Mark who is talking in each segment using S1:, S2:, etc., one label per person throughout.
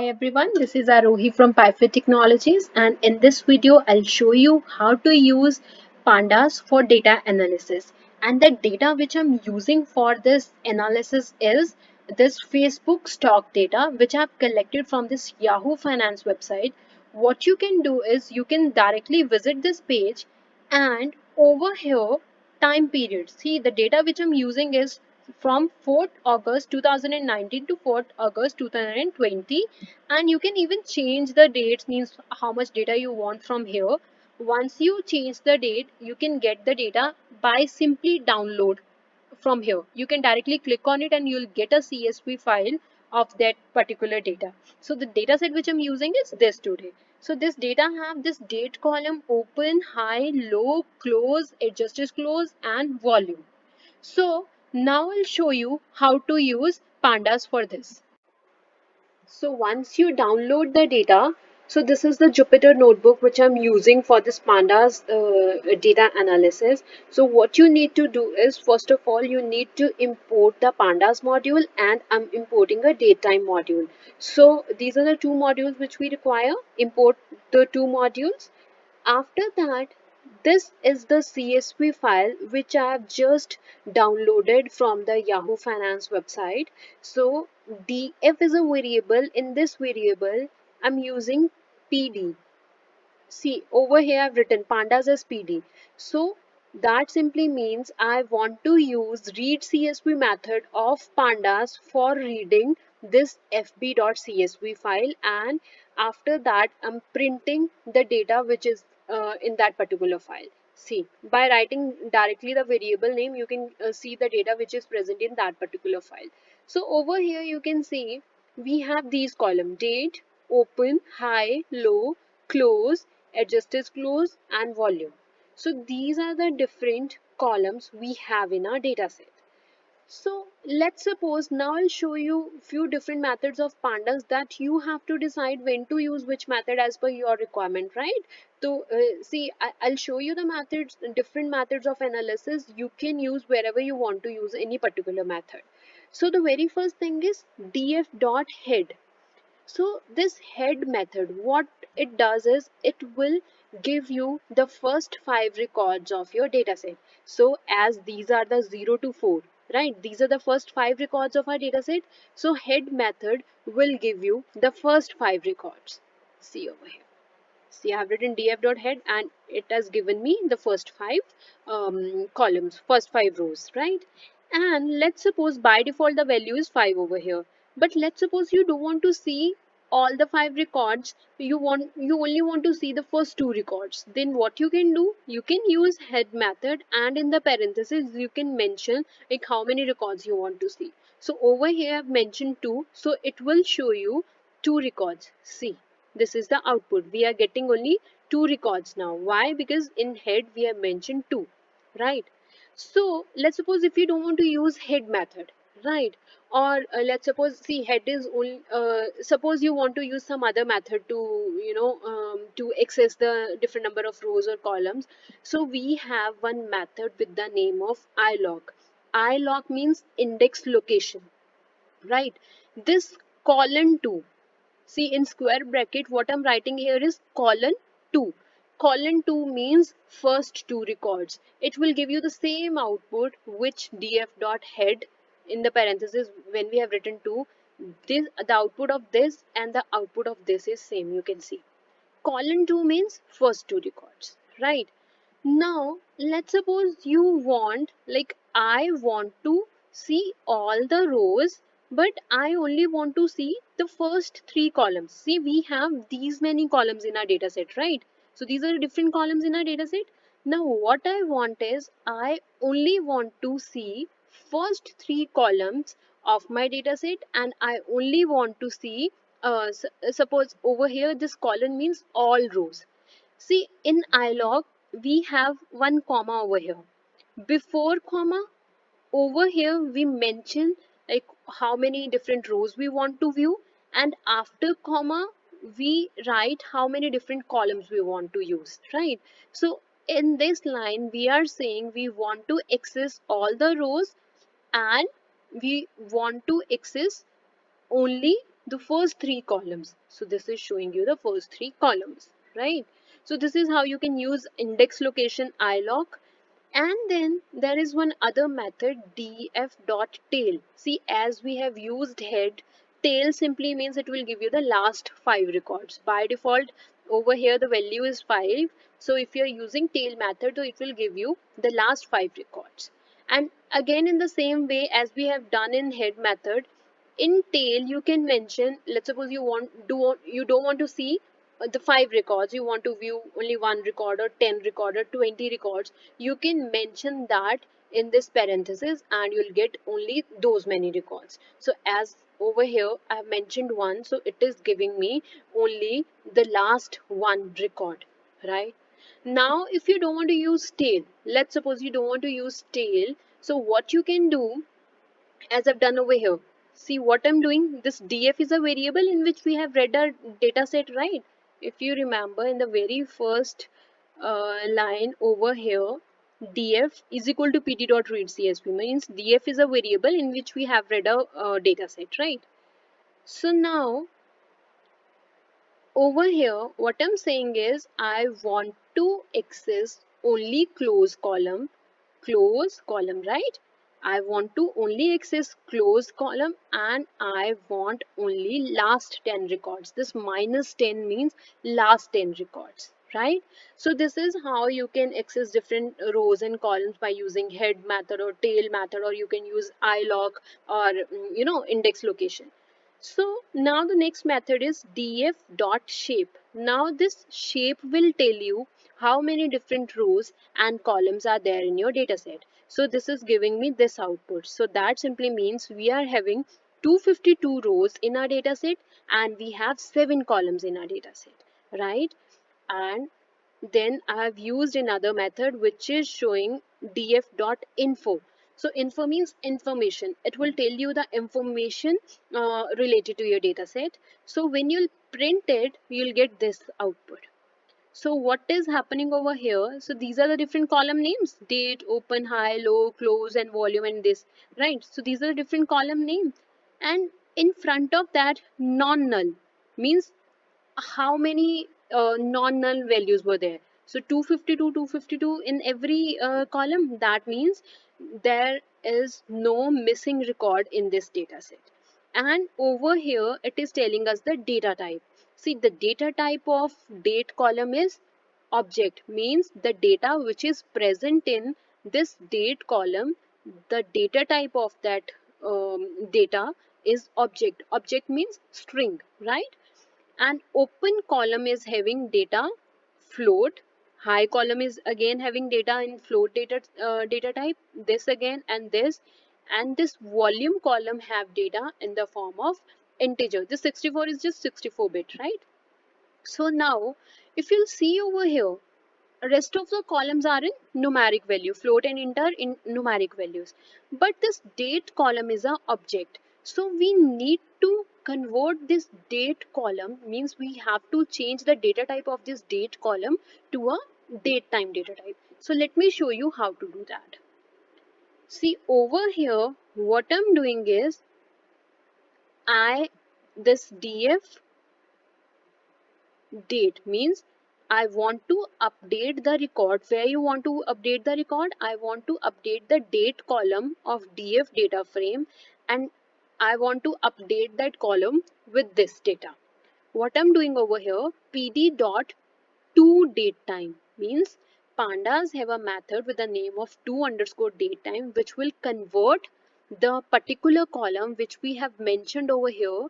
S1: Hi everyone, this is Arohi from Python Technologies, and in this video I'll show you how to use pandas for data analysis. And the data which I'm using for this analysis is this Facebook stock data which I've collected from this Yahoo Finance website. What you can do is you can directly visit this page, and over here time period. See, the data which I'm using is from 4th August 2019 to 4th August 2020, and you can even change the dates, means how much data you want from here. Once you change the date, you can get the data by simply download from here. You can directly click on it and you'll get a CSV file of that particular data. So the data set which I'm using is this today. So this data have this date column, open, high, low, close, adjusted close, and volume. So now I'll show you how to use pandas for this. So once you download the data, so this is the Jupyter notebook which I'm using for this pandas data analysis. So what you need to do is, first of all, you need to import the pandas module, and I'm importing a datetime module. So these are the two modules which we require. Import the two modules. After that, this is the CSV file which I have just downloaded from the Yahoo Finance website. So df is a variable. In this variable, I'm using PD. See, over here I've written pandas as PD. So that simply means I want to use read CSV method of pandas for reading this fb.csv file, and after that I'm printing the data which is in that particular file. See, by writing directly the variable name, you can see the data which is present in that particular file. So over here you can see we have these columns: date, open, high, low, close, adjusted close, and volume. So these are the different columns we have in our data set. So let's suppose now I'll show you few different methods of pandas that you have to decide when to use which method as per your requirement, right? So see, I'll show you the methods, different methods of analysis you can use wherever you want to use any particular method. So the very first thing is df.head. So this head method, what it does is it will give you the first 5 records of your dataset. So as these are the 0 to 4, right? These are the first 5 records of our dataset. So head method will give you the first 5 records. See over here. See, I have written df.head and it has given me the first 5 columns, first 5 rows, right? And let's suppose by default the value is 5 over here. But let's suppose you don't want to see all the 5 records. You only want to see the first 2 records. Then what you can do? You can use head method, and in the parentheses you can mention like how many records you want to see. So over here I've mentioned 2, so it will show you 2 records. See, this is the output. We are getting only 2 records now. Why? Because in head we have mentioned 2, right? So let's suppose if you don't want to use head method, right? Or let's suppose, see, head is only, suppose you want to use some other method to, to access the different number of rows or columns. So we have one method with the name of ilog. Ilog means index location, right? This colon 2. See, in square bracket, what I'm writing here is colon 2. Colon 2 means first 2 records. It will give you the same output which df.head in the parenthesis when we have written 2. This, the output of this and the output of this is same, you can see. Colon 2 means first 2 records, right? Now, let's suppose you want, like I want to see all the rows, but I only want to see the first 3 columns. See, we have these many columns in our data set, right? So these are different columns in our data set. Now, what I want is, I only want to see first 3 columns of my data set, and I only want to see, suppose over here, this column means all rows. See, in ilog, we have one comma over here. Before comma, over here we mention like how many different rows we want to view, and after comma, we write how many different columns we want to use, right? So in this line, we are saying we want to access all the rows, and we want to access only the first three columns. So this is showing you the first three columns, right? So this is how you can use index location iloc. And then there is one other method, df.tail. See, as we have used head, tail simply means it will give you the last 5 records. By default, over here the value is 5. So if you are using tail method, so it will give you the last 5 records. And again, in the same way as we have done in head method, in tail you can mention, let's suppose you don't want to see the 5 records, you want to view only 1 record or 10 record or 20 records, you can mention that in this parenthesis and you'll get only those many records. So as over here I have mentioned one, so it is giving me only the last 1 record, right? Now if you don't want to use tail, let's suppose you don't want to use tail, so what you can do, as I've done over here. See what I'm doing? This df is a variable in which we have read our data set, right? If you remember in the very first line over here, df is equal to pt.readcsv means df is a variable in which we have read a data set, right? So now over here, what I'm saying is I want to access only close column, right? I want to only access close column and I want only last 10 records. This minus 10 means last 10 records, right? So this is how you can access different rows and columns by using head method or tail method, or you can use iloc or index location. So now the next method is df.shape. Now this shape will tell you how many different rows and columns are there in your dataset. So this is giving me this output. So that simply means we are having 252 rows in our dataset and we have 7 columns in our dataset, right? And then I have used another method which is showing df.info. So info means information. It will tell you the information related to your data set. So when you'll print it, you'll get this output. So what is happening over here? So these are the different column names: date, open, high, low, close, and volume, and this, right? So these are the different column names. And in front of that, non-null means how many non-null values were there. So 252, 252 in every column. That means there is no missing record in this data set. And over here, it is telling us the data type. See, the data type of date column is object, means the data which is present in this date column, the data type of that data is object. Object means string, right? And open column is having data float, high column is again having data in float data type, this again and this volume column have data in the form of integer. This 64 is just 64-bit, right? So now if you'll see over here, rest of the columns are in numeric value, float and enter in numeric values, but this date column is a object. So we need to convert this date column, means we have to change the data type of this date column to a date time data type. So let me show you how to do that. See over here, what I'm doing is this df date means I want to update the record. Where you want to update the record? I want to update the date column of df data frame, and I want to update that column with this data. What I'm doing over here, pd dot to date time means pandas have a method with the name of to underscore date time, which will convert the particular column which we have mentioned over here.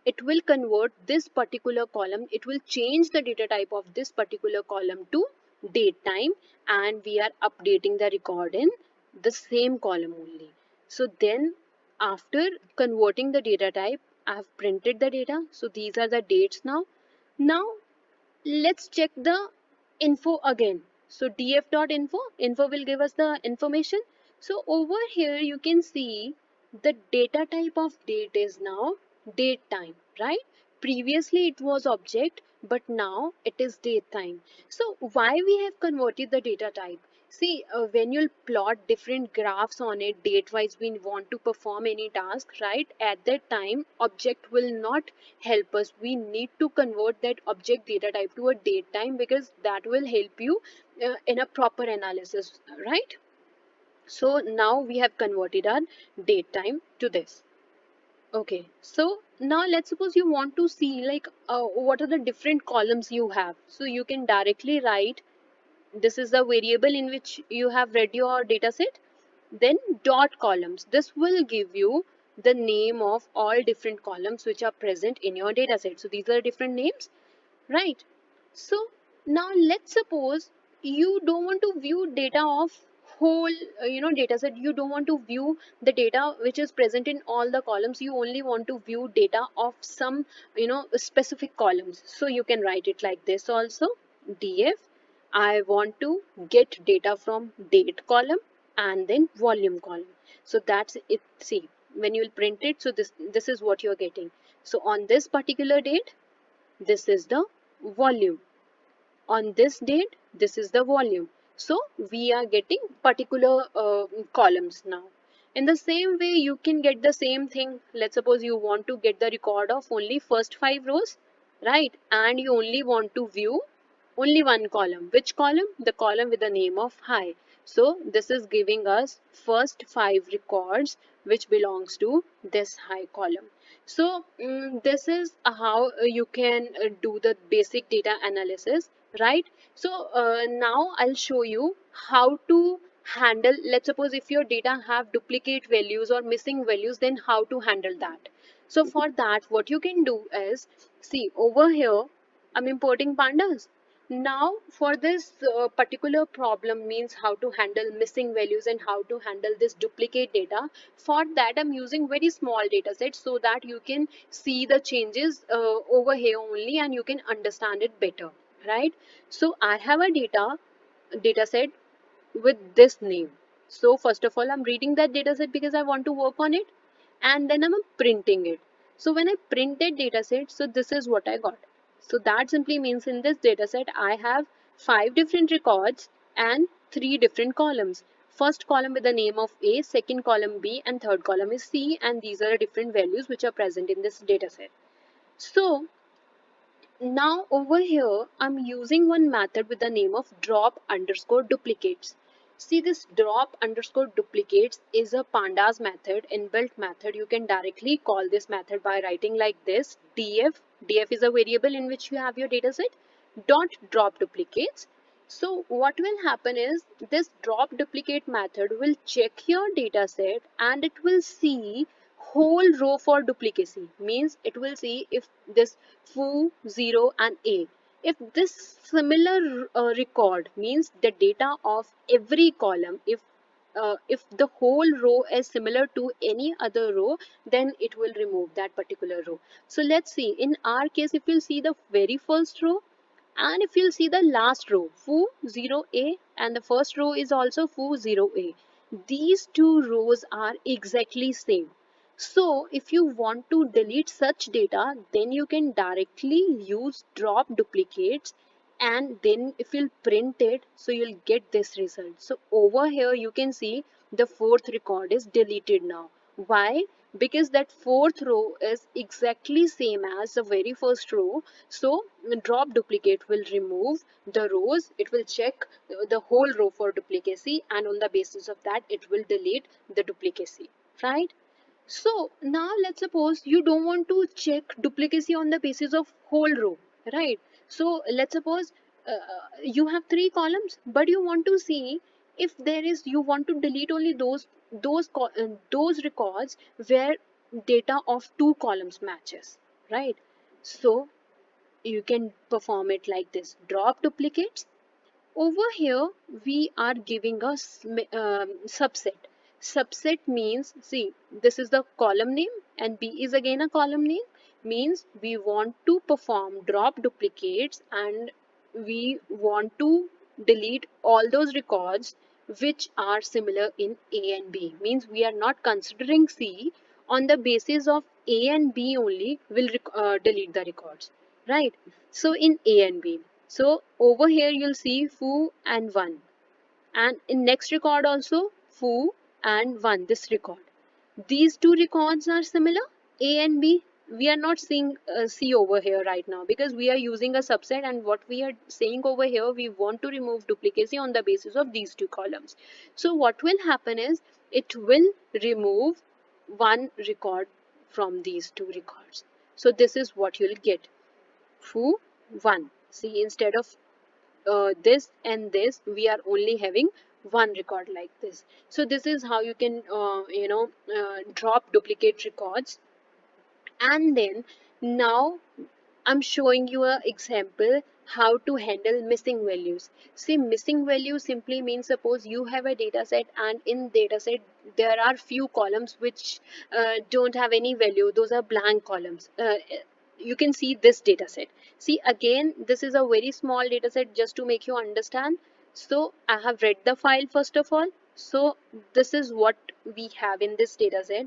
S1: It will convert this particular column, it will change the data type of this particular column to date time, and we are updating the record in the same column only. So then after converting the data type, I have printed the data. So these are the dates now. Now let's check the info again. So df.info, info will give us the information. So over here you can see the data type of date is now date time, right? Previously it was object, but now it is date time. So why we have converted the data type? See, when you'll plot different graphs on it, date-wise, we want to perform any task, right? At that time, object will not help us. We need to convert that object data type to a date time because that will help you in a proper analysis, right? So now we have converted our date time to this. Okay, so now let's suppose you want to see like what are the different columns you have. So you can directly write this is the variable in which you have read your data set. Then dot columns. This will give you the name of all different columns which are present in your data set. So these are different names, right? So now let's suppose you don't want to view data of whole data set. You don't want to view the data which is present in all the columns. You only want to view data of some specific columns. So you can write it like this also. Df, I want to get data from date column and then volume column. So that's it. See, when you will print it, so this is what you're getting. So on this particular date, this is the volume. On this date, this is the volume. So we are getting particular columns now. In the same way, you can get the same thing. Let's suppose you want to get the record of only first 5 rows, right? And you only want to view only one column. Which column? The column with the name of high. So this is giving us first 5 records which belongs to this high column. So this is how you can do the basic data analysis, right? So now I'll show you how to handle, let's suppose if your data have duplicate values or missing values, then how to handle that. So for that, what you can do is, see over here, I'm importing pandas. Now for this particular problem, means how to handle missing values and how to handle this duplicate data. For that I'm using very small data sets so that you can see the changes over here only and you can understand it better, right? So I have a data set with this name. So first of all, I'm reading that dataset because I want to work on it, and then I'm printing it. So when I printed dataset, so this is what I got. So that simply means in this dataset I have 5 different records and 3 different columns. First column with the name of A, second column B, and third column is C, and these are the different values which are present in this dataset. So now over here, I'm using one method with the name of drop underscore duplicates. See, this drop underscore duplicates is a pandas method, inbuilt method. You can directly call this method by writing like this. Df is a variable in which you have your dataset, dot drop duplicates. So what will happen is this drop duplicate method will check your dataset and it will see whole row for duplicacy. Means it will see if this foo, 0 and a. If this similar record, means the data of every column, if the whole row is similar to any other row, then it will remove that particular row. So let's see, in our case, if you'll see the very first row, and if you'll see the last row, foo 0a, and the first row is also foo 0a. These two rows are exactly same. So if you want to delete such data, then you can directly use drop duplicates, and then if you'll print it, so you'll get this result. So over here you can see the fourth record is deleted now. Why? Because that fourth row is exactly same as the very first row. So drop duplicate will remove the rows, it will check the whole row for duplicacy, and on the basis of that it will delete the duplicacy, right? So now let's suppose you don't want to check duplicacy on the basis of whole row, right? So let's suppose you have 3 columns, but you want to see if there is, you want to delete only those records where data of 2 columns matches, right? So you can perform it like this: drop duplicates. Over here, we are giving a subset. Subset means, see, this is the column name and B is again a column name. Means we want to perform drop duplicates and we want to delete all those records which are similar in A and B. Means we are not considering C. On the basis of A and B only, we'll delete the records, right? So in A and B. So over here you'll see foo and 1, and in next record also foo and 1, this record. These two records are similar, A and B. We are not seeing C over here right now because we are using a subset, and what we are saying over here, we want to remove duplicacy on the basis of these two columns. So what will happen is it will remove one record from these two records. So this is what you'll get. Foo 1. See, instead of this and this, we are only having one record like this. So this is how you can drop duplicate records. And then now I'm showing you an example how to handle missing values. See, missing value simply means suppose you have a data set, and in data set there are few columns which don't have any value. Those are blank columns. You can see this data set. See, again, this is a very small data set just to make you understand. So I have read the file first of all. So this is what we have in this data set.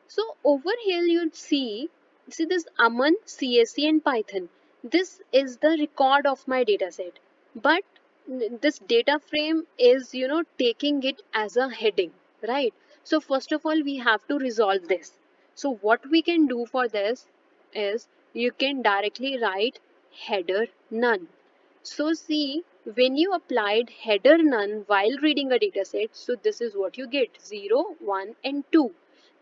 S1: So over here you'll see this Aman, CSC and Python. This is the record of my data set. But this data frame is, taking it as a heading, right? So first of all, we have to resolve this. So what we can do for this is you can directly write header none. So see, when you applied header none while reading a dataset, so this is what you get, 0, 1 and 2.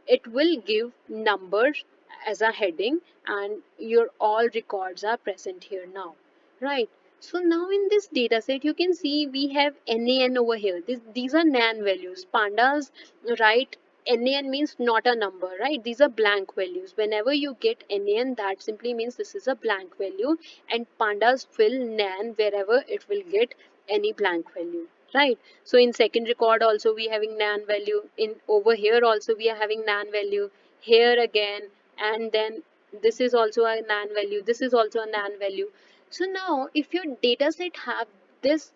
S1: It will give numbers as a heading, and your all records are present here now, right? So now in this dataset you can see we have NaN over here. These are NaN values. Pandas write NaN means not a number, right? These are blank values. Whenever you get NaN, that simply means this is a blank value, and pandas fill NaN wherever it will get any blank value, right? So in second record also we having NaN value, in over here also we are having NaN value, here again, and then this is also a NaN value, this is also a NaN value. So now if your data set have this,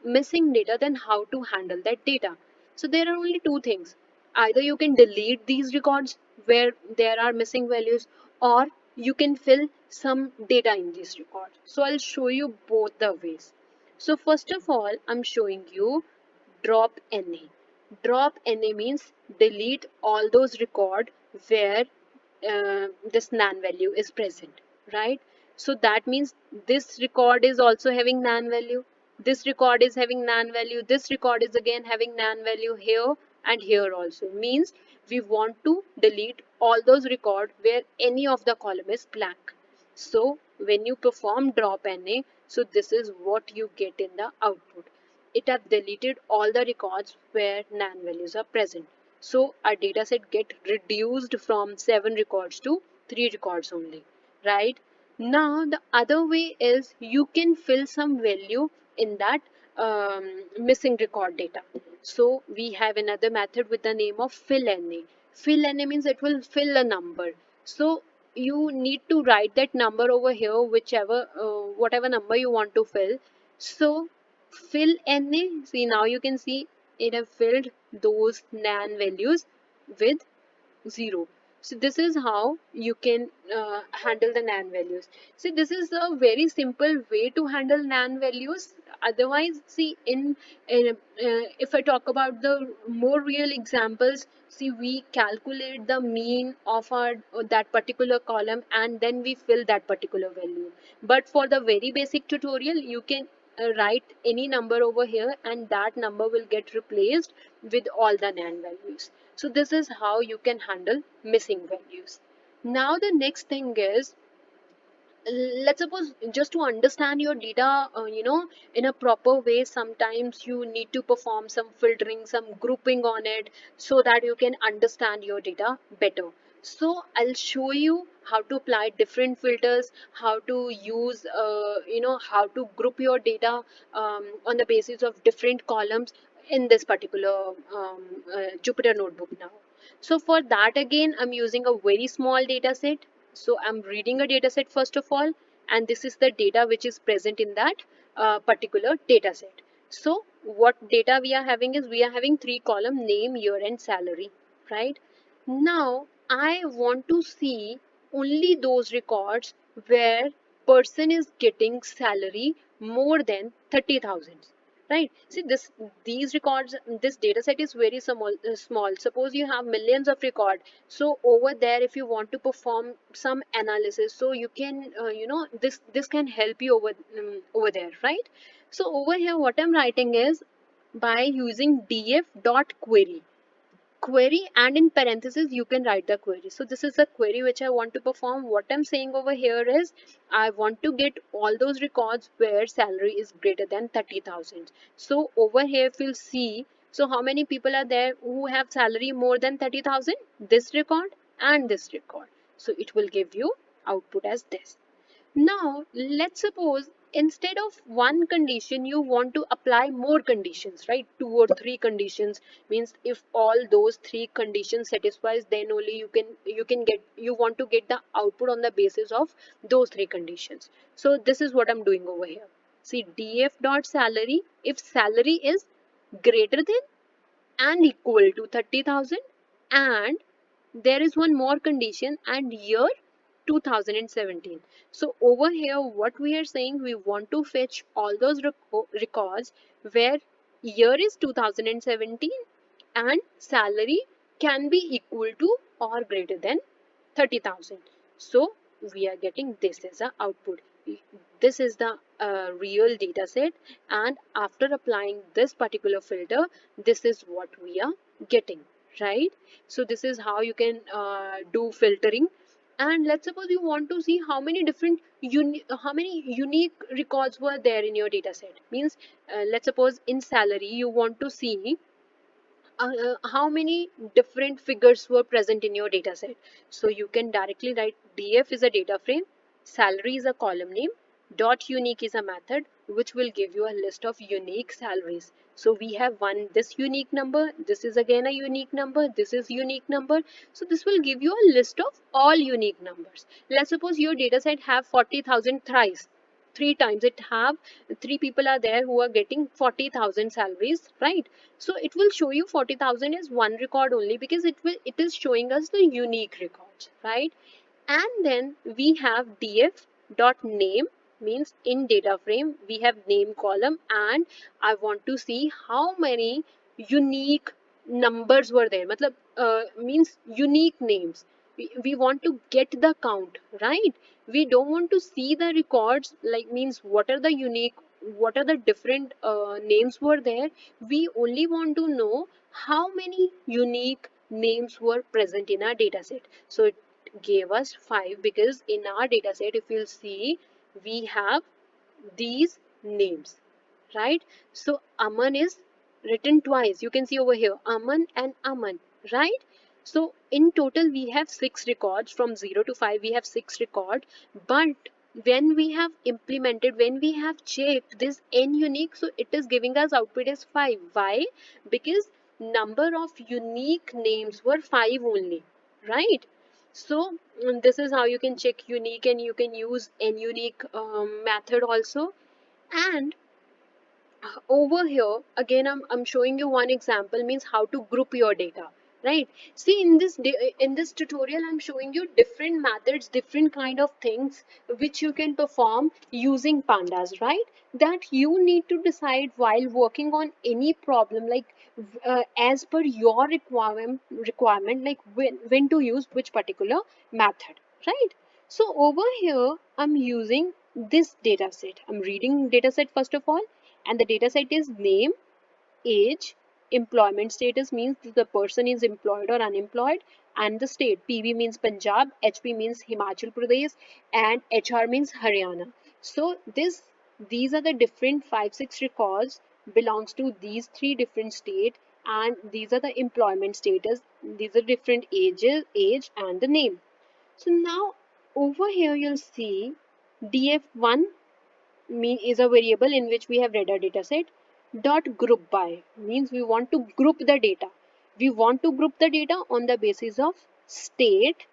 S1: missing data, then how to handle that data? So there are only two things. Either you can delete these records where there are missing values, or you can fill some data in these records. So I'll show you both the ways. So first of all, I'm showing you drop NA. Drop NA means delete all those record where this NaN value is present, right? So that means this record is also having NaN value. This record is having NaN value. This record is again having NaN value here and here also. Means we want to delete all those record where any of the column is blank. So when you perform drop NA, so this is what you get in the output. It have deleted all the records where NaN values are present. So our dataset get reduced from 7 records to 3 records only, right? Now the other way is you can fill some value in that missing record data. So we have another method with the name of fill NA. Fill NA means it will fill a number. So you need to write that number over here, whichever whatever number you want to fill. So fill NA, see, now you can see it have filled those NaN values with 0. So this is how you can handle the NaN values. See, this is a very simple way to handle NaN values. Otherwise, see, if I talk about the more real examples, see, we calculate the mean of our that particular column, and then we fill that particular value. But for the very basic tutorial, you can write any number over here, and that number will get replaced with all the NaN values. So this is how you can handle missing values. Now the next thing is, let's suppose just to understand your data in a proper way, sometimes you need to perform some filtering, some grouping on it, so that you can understand your data better. So I'll show you how to apply different filters, how to use how to group your data on the basis of different columns in this particular Jupyter notebook now. So for that, again, I'm using a very small data set. So I'm reading a data set first of all, and this is the data which is present in that particular data set. So what data we are having is we are having 3 column: name, year and salary, right? Now I want to see only those records where person is getting salary more than 30,000. right? See, these records, this data set is very small. Suppose you have millions of record. So over there, if you want to perform some analysis, so you can, this can help you over there, right? So over here, what I'm writing is by using df dot query, and in parentheses you can write the query. So this is the query which I want to perform. What I'm saying over here is I want to get all those records where salary is greater than 30,000. So over here if you'll see, so how many people are there who have salary more than 30,000? This record and this record. So it will give you output as this. Now, let's suppose instead of one condition, you want to apply more conditions, right? Two or three conditions. Means if all those three conditions satisfies, then only you want to get the output on the basis of those three conditions. So this is what I'm doing over here. See, df dot salary, if salary is greater than and equal to 30,000, and there is one more condition, and year 2017. So over here what we are saying, we want to fetch all those records where year is 2017 and salary can be equal to or greater than 30,000. So we are getting this as a output. This is the real data set, and after applying this particular filter, this is what we are getting, right? So this is how you can do filtering. And let's suppose you want to see how many different how many unique records were there in your data set. Means let's suppose in salary you want to see how many different figures were present in your data set. So you can directly write df is a data frame, salary is a column name, dot unique is a method which will give you a list of unique salaries. So we have one this unique number, this is again a unique number, this is unique number. So this will give you a list of all unique numbers. Let's suppose your data set have 40,000 thrice. Three times it have three people are there who are getting 40,000 salaries, right? So it will show you 40,000 is one record only because it is showing us the unique records, right? And then we have df dot name, means in data frame we have name column, and I want to see how many unique numbers were there. Matlab, means unique names. We want to get the count, right? We don't want to see the records, like means what are the unique, what are the different names were there. We only want to know how many unique names were present in our data set. So it gave us 5 because in our data set if you'll see we have these names, right? So Aman is written twice. You can see over here Aman and Aman, right? So in total we have 6 records. From 0 to 5 we have 6 records. But when we have implemented, when we have checked this n unique, so it is giving us output as 5. Why? Because number of unique names were 5 only, right? So this is how you can check unique, and you can use n unique method also. And over here again I'm showing you one example, means how to group your data, right? See, in this tutorial I'm showing you different methods, different kind of things which you can perform using pandas, right? That you need to decide while working on any problem, like as per your requirement, like when to use which particular method, right? So over here I'm using this data set. I'm reading data set first of all, and the data set is name, age, employment status, means the person is employed or unemployed, and the state. PB means Punjab, HP means Himachal Pradesh, and HR means Haryana. So these are the different 5-6 records belongs to these 3 different states, and these are the employment status. These are different age and the name. So now over here you'll see df1 is a variable in which we have read our data set. Dot group by means we want to group the data. We want to group the data on the basis of state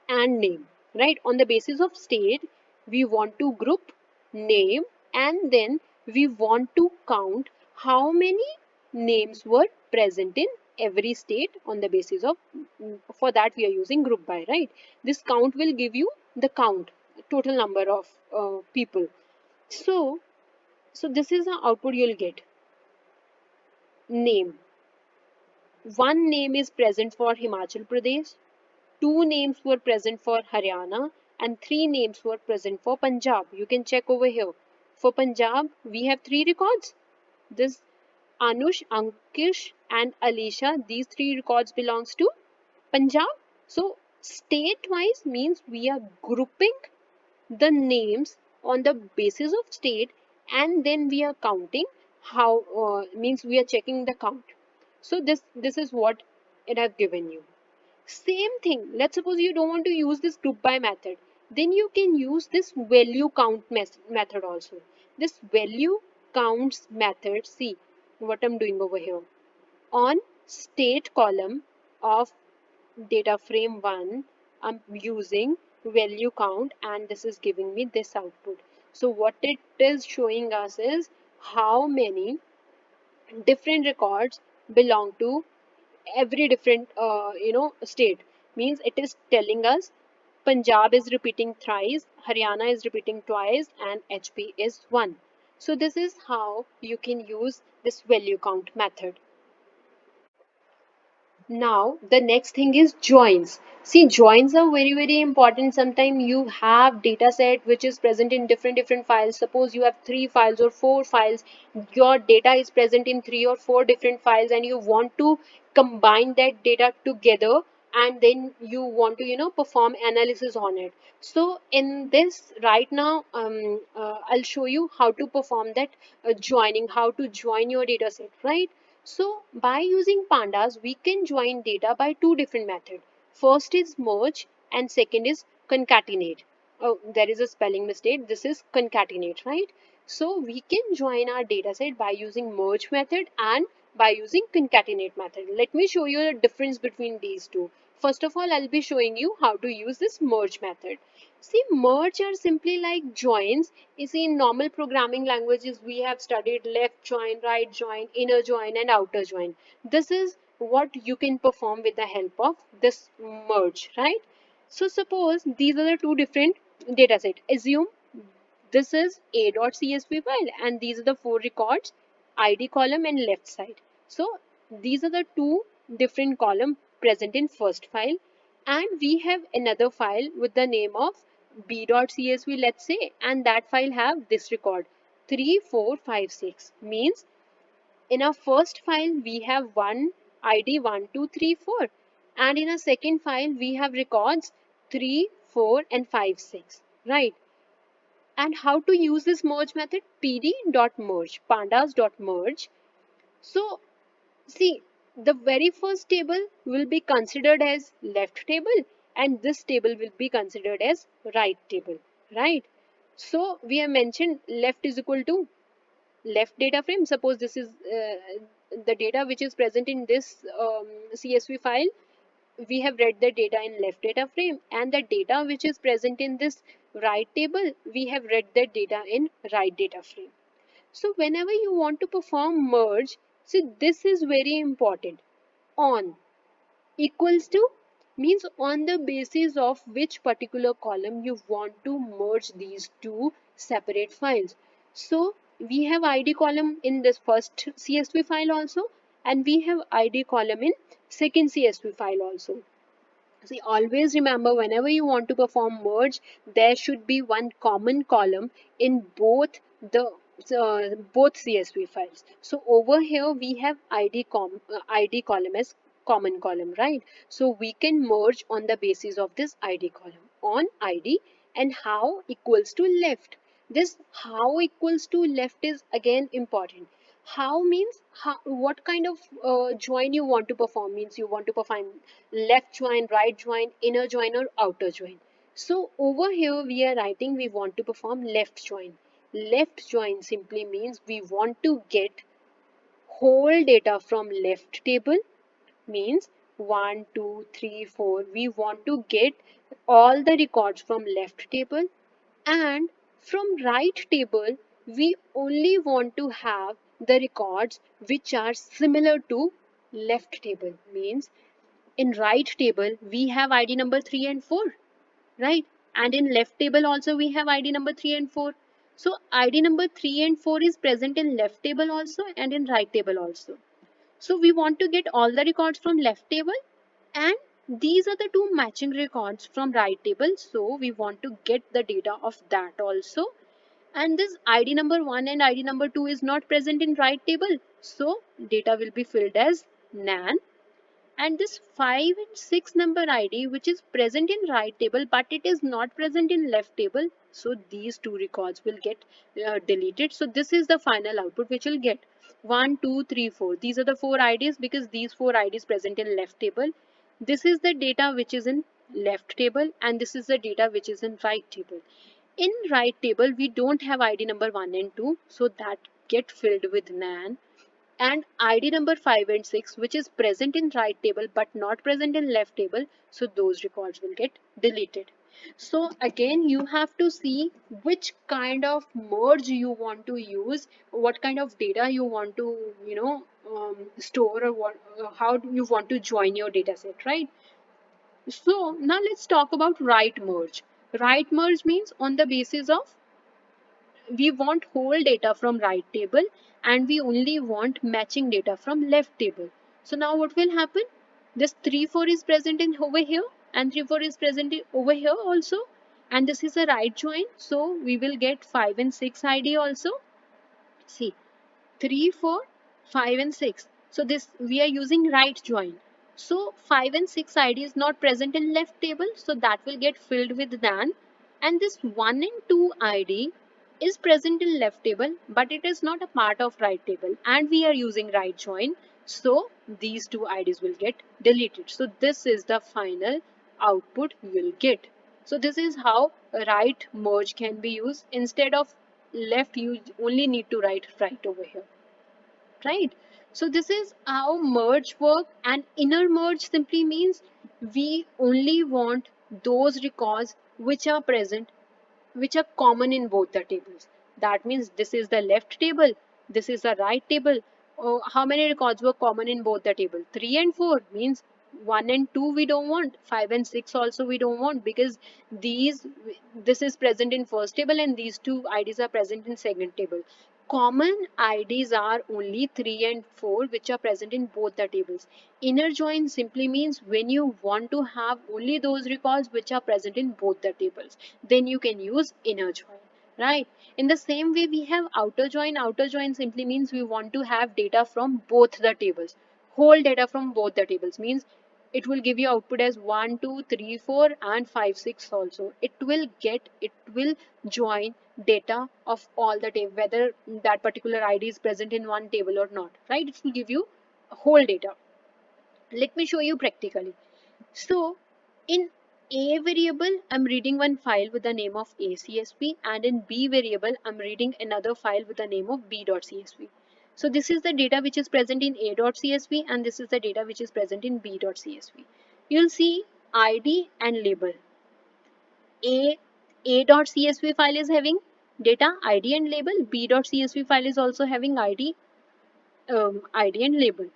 S1: and name, right? On the basis of state we want to group name, and then we want to count how many names were present in every state on the basis of, for that we are using group by, right? This count will give you the count, total number of people. So So this is the output you'll get. Name. One name is present for Himachal Pradesh, two names were present for Haryana, and three names were present for Punjab. You can check over here. For Punjab, we have three records. This Anush, Ankish, and Alisha, these three records belongs to Punjab. So state-wise means we are grouping the names on the basis of state, and then we are counting how means we are checking the count. So this is what it has given you. Same thing. Let's suppose you don't want to use this group by method. Then you can use this value count method also. This value counts method. See what I'm doing over here. On state column of data frame 1, I'm using value count, and this is giving me this output. So what it is showing us is how many different records belong to every different state. Means it is telling us Punjab is repeating thrice, Haryana is repeating twice, and HP is 1. So this is how you can use this value count method. Now, the next thing is joins. See, joins are very, very important. Sometimes you have data set which is present in different files. Suppose you have 3 files or 4 files. Your data is present in 3 or 4 different files, and you want to combine that data together, and then you want to, perform analysis on it. So in this right now, I'll show you how to perform that joining, how to join your data set, right? So by using pandas, we can join data by two different methods. First is merge and second is concatenate. Oh, there is a spelling mistake. This is concatenate, right? So we can join our data set by using merge method and by using concatenate method. Let me show you the difference between these two. First of all, I'll be showing you how to use this merge method. See, merge are simply like joins. You see, in normal programming languages, we have studied left join, right join, inner join, and outer join. This is what you can perform with the help of this merge, right? So suppose these are the two different data set. Assume this is a.csv file, and these are the 4 records, ID column and left side. So these are the two different column present in first file, and we have another file with the name of b.csv, let's say, and that file have this record 3456. Means in our first file we have one ID 1234, and in a second file we have records 3, 4 and 5, 6, right? And how to use this merge method? pd.merge, pandas.merge. So see, the very first table will be considered as left table, and this table will be considered as right table, right? So we have mentioned left is equal to left data frame. Suppose this is the data which is present in this CSV file. We have read the data in left data frame, and the data which is present in this right table, we have read the data in right data frame. So whenever you want to perform merge, see, this is very important. On equals to means on the basis of which particular column you want to merge these two separate files. So we have ID column in this first CSV file also, and we have ID column in second CSV file also. See, always remember, whenever you want to perform merge, there should be one common column in both CSV files. So over here we have ID column as common column, right? So we can merge on the basis of this ID column on ID. And how equals to left. This how equals to left is again important. How means what kind of join you want to perform. Means you want to perform left join, right join, inner join or outer join. So over here we are writing we want to perform left join. Left join simply means we want to get whole data from left table. Means 1, 2, 3, 4. We want to get all the records from left table, and from right table we only want to have the records which are similar to left table. Means in right table we have ID number 3 and 4, right? And in left table also we have ID number 3 and 4. So ID number 3 and 4 is present in left table also and in right table also. So we want to get all the records from left table, and these are the two matching records from right table. So we want to get the data of that also. And this ID number 1 and ID number 2 is not present in right table. So data will be filled as nan. And this 5 and 6 number ID which is present in right table but it is not present in left table, so these two records will get deleted. So this is the final output which will get 1 2 3 4. These are the four IDs because these four IDs present in left table. This is the data which is in left table and this is the data which is in right table. In right table we don't have ID number 1 and 2, so that get filled with nan. And ID number 5 and 6 which is present in right table but not present in left table, so those records will get deleted. So again you have to see which kind of merge you want to use, what kind of data you want to store, or what, how do you want to join your data set, right? So now let's talk about right merge. Right merge means on the basis of we want whole data from right table and we only want matching data from left table. So now what will happen? This 3 4 is present in over here and 3 4 is present in over here also, and this is a right join, so we will get 5 and 6 ID also. See, 3 4 5 and 6, so this we are using right join. So 5 and 6 ID is not present in left table, so that will get filled with nan. And this 1 and 2 ID is present in left table but it is not a part of right table and we are using right join, so these two IDs will get deleted. So this is the final output you will get. So this is how right merge can be used. Instead of left you only need to write right over here, right? So this is how merge work. And inner merge simply means we only want those records which are present, which are common in both the tables. That means this is the left table, this is the right table. Oh, how many records were common in both the table? 3 and 4 means 1 and 2 we don't want, 5 and 6 also we don't want because these this is present in first table and these two IDs are present in second table. Common IDs are only 3 and 4 which are present in both the tables. Inner join simply means when you want to have only those records which are present in both the tables, then you can use inner join, right? In the same way we have outer join. Outer join simply means we want to have data from both the tables. Whole data from both the tables means it will give you output as 1 2 3 4 and 5 6 also. It will join data of all the table whether that particular ID is present in one table or not, right? It will give you whole data. Let me show you practically. So in A variable, I'm reading one file with the name of ACSV, and in B variable, I'm reading another file with the name of B.csv. So this is the data which is present in A.csv and this is the data which is present in B.csv. You'll see ID and label. A.csv file is having data, ID and label. B.csv file is also having ID and label.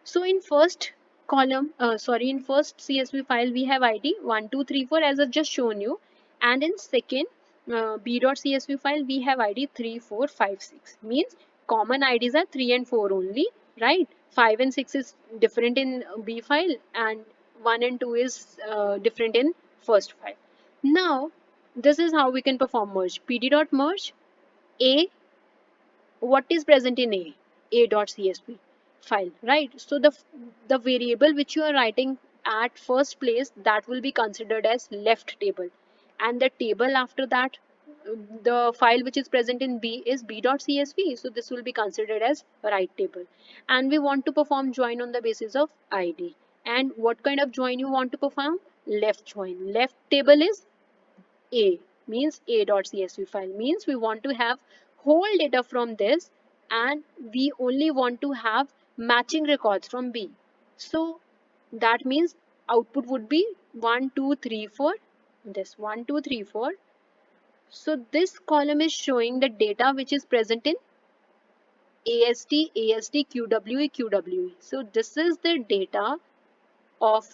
S1: So in first column, in first CSV file we have ID 1 2 3 4 as I've just shown you, and in second B.csv file we have ID 3 4 5 6. Means common IDs are 3 and 4 only, right? 5 and 6 is different in B file and 1 and 2 is different in first file. Now this is how we can perform merge. pd.merge A, what is present in a.csv file, right? So the variable which you are writing at first place, that will be considered as left table, and the table after that, the file which is present in B is b.csv, so this will be considered as right table. And we want to perform join on the basis of ID. And what kind of join you want to perform? Left join. Left table is A, means A.csv file, means we want to have whole data from this and we only want to have matching records from B. So that means output would be 1 2 3 4, this 1 2 3 4. So this column is showing the data which is present in AST, AST, QWE, QWE. So this is the data of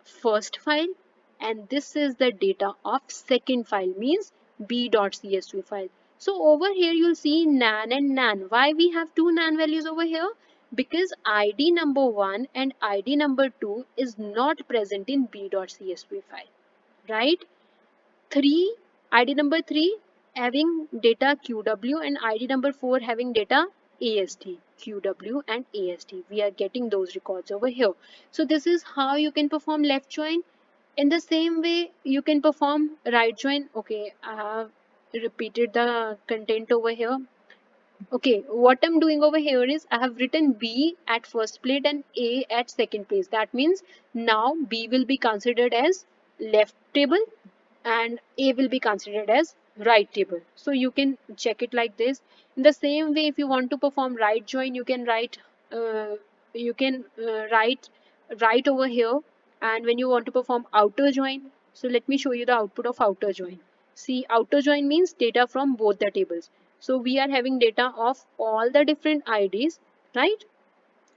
S1: first file and this is the data of second file, means B.csv file. So over here you'll see nan and nan. Why we have two nan values over here? Because ID number 1 and ID number 2 is not present in b.csv file, right? 3, ID number 3 having data QW and ID number 4 having data AST, QW and AST. We are getting those records over here. So this is how you can perform left join. In the same way, you can perform right join. Okay, I have repeated the content over here. Okay, what I'm doing over here is I have written B at first place and A at second place. That means now B will be considered as left table and A will be considered as right table. So you can check it like this. In the same way, if you want to perform right join, uh, write right over here. And when you want to perform outer join, so let me show you the output of outer join. See, outer join means data from both the tables. So we are having data of all the different IDs, right?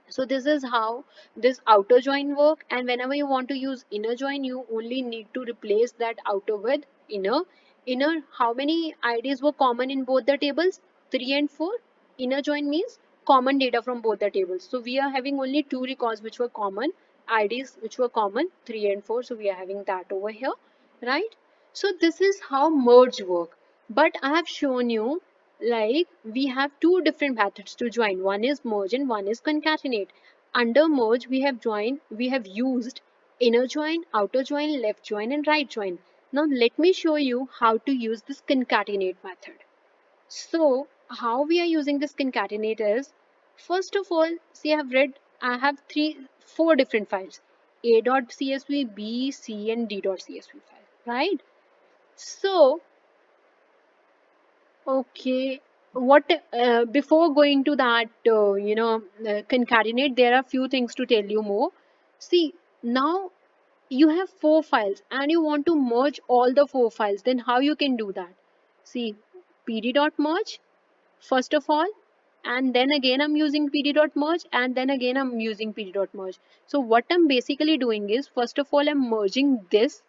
S1: So this is how this outer join work, and whenever you want to use inner join, you only need to replace that outer with inner. Inner, how many IDs were common in both the tables? 3 and 4. Inner join means common data from both the tables. So we are having only two records which were common, IDs which were common, 3 and 4. So we are having that over here, right? So this is how merge work. But I have shown you like we have two different methods to join. One is merge and one is concatenate. Under merge, we have used inner join, outer join, left join, and right join. Now let me show you how to use this concatenate method. So how we are using this concatenate is, first of all, see I have four different files: a.csv, b, c, and d.csv file, right? So okay, what before going to that, concatenate, there are few things to tell you more. See, now you have four files and you want to merge all the four files. Then how you can do that? See, pd.merge first of all, and then again I'm using pd.merge, and then again I'm using pd.merge. So what I'm basically doing is, first of all, I'm merging this.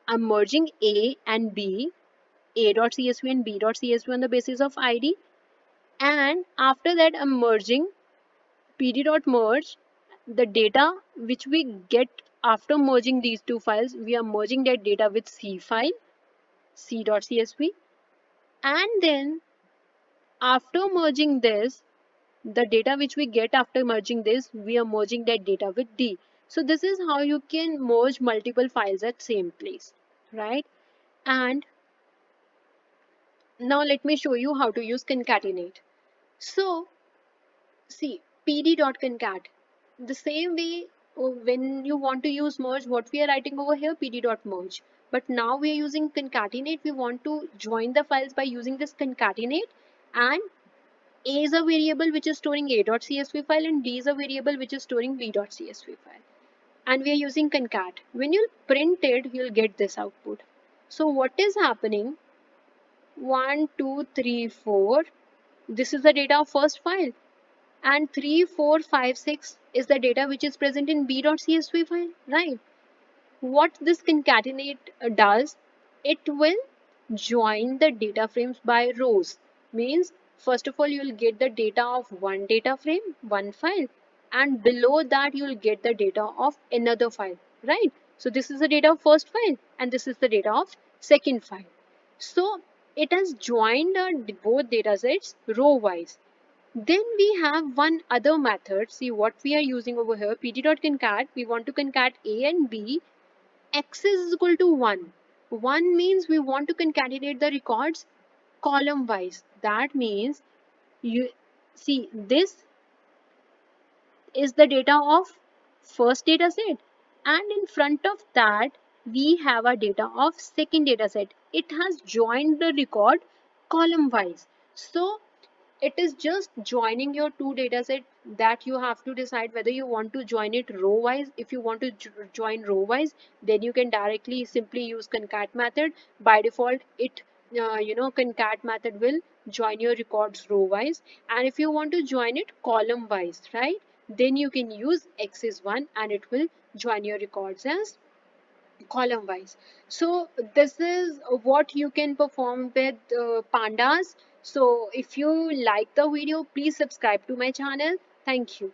S1: I'm merging A and B, a.csv and b.csv on the basis of ID, and after that I'm merging pd.merge. The data which we get after merging these two files, we are merging that data with C file, c.csv, and then after merging this, the data which we get after merging this, we are merging that data with D. So this is how you can merge multiple files at same place, right? And now let me show you how to use concatenate. So see, pd.concat. The same way, when you want to use merge, what we are writing over here, pd.merge. But now we are using concatenate. We want to join the files by using this concatenate. And A is a variable which is storing a.csv file, and D is a variable which is storing b.csv file. And we are using concat. When you print it, you'll get this output. So what is happening? 1, 2, 3, 4. This is the data of first file. And 3, 4, 5, 6 is the data which is present in b.csv file, right? What this concatenate does, it will join the data frames by rows. Means, first of all, you will get the data of one data frame, one file, and below that you will get the data of another file, right? So this is the data of first file and this is the data of second file. So it has joined both data sets row wise. Then we have one other method. See what we are using over here, pd.concat. We want to concat A and B. X is equal to 1. 1 means we want to concatenate the records column wise. That means you see this is the data of first data set, and in front of that we have a data of second data set. It has joined the record column wise. So it is just joining your two data set, that you have to decide whether you want to join it row wise. If you want to join row wise, then you can directly simply use concat method. By default, it concat method will join your records row wise, and if you want to join it column wise, right, then you can use x is 1 and it will join your records as column wise. So this is what you can perform with pandas. So if you like the video, please subscribe to my channel. Thank you.